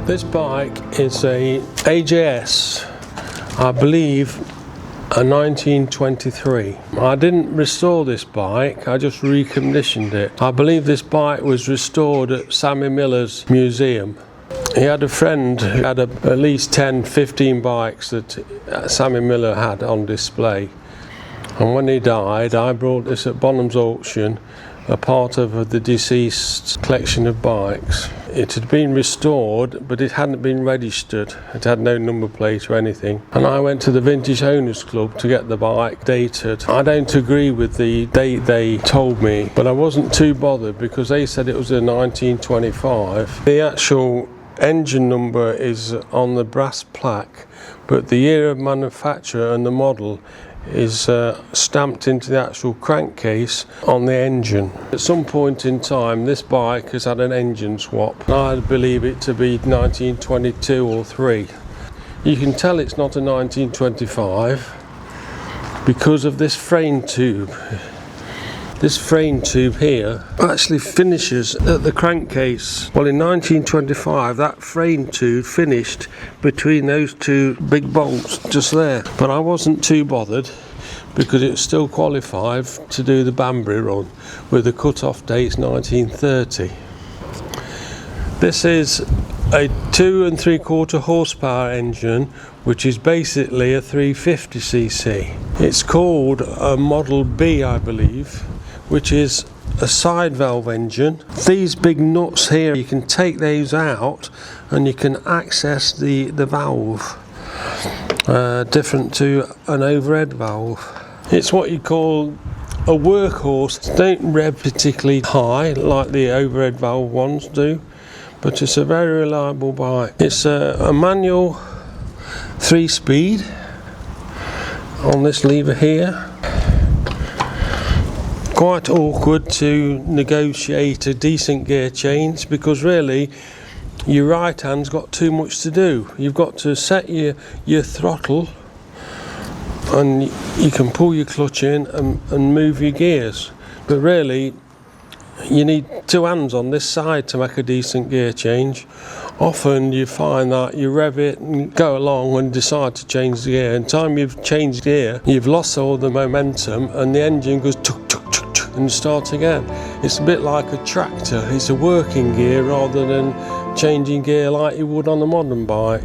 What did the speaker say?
This bike is a AJS, I believe a 1923. I didn't restore this bike, I just reconditioned it. I believe this bike was restored at Sammy Miller's museum. He had a friend who had at least 10-15 bikes that Sammy Miller had on display. And when he died, I brought this at Bonham's auction, a part of the deceased's collection of bikes. It had been restored, but it hadn't been registered. It had no number plate or anything. And I went to the Vintage Owners Club to get the bike dated. I don't agree with the date they told me, but I wasn't too bothered because they said it was a 1925. The actual engine number is on the brass plaque, but the year of manufacture and the model is stamped into the actual crankcase on the engine. At some point in time this bike has had an engine swap. I believe it to be 1922 or 3. You can tell it's not a 1925 because of this frame tube. This frame tube here actually finishes at the crankcase. Well, in 1925 that frame tube finished between those two big bolts just there. But I wasn't too bothered because it still qualified to do the Banbury run with the cut-off date's 1930. This is a 2 3/4 horsepower engine, which is basically a 350cc. It's called a Model B, I believe, which is a side valve engine. These big nuts here, you can take those out and you can access the valve, different to an overhead valve. It's what you call a workhorse. It don't rev particularly high like the overhead valve ones do, but it's a very reliable bike. It's a manual 3-speed on this lever here. Quite awkward to negotiate a decent gear change because really your right hand's got too much to do. You've got to set your throttle and you can pull your clutch in and move your gears, but really you need 2 hands on this side to make a decent gear change. Often you find that you rev it and go along and decide to change the gear. In time you've changed gear, you've lost all the momentum and the engine goes tuk tuk and start again. It's a bit like a tractor. It's a working gear rather than changing gear like you would on a modern bike.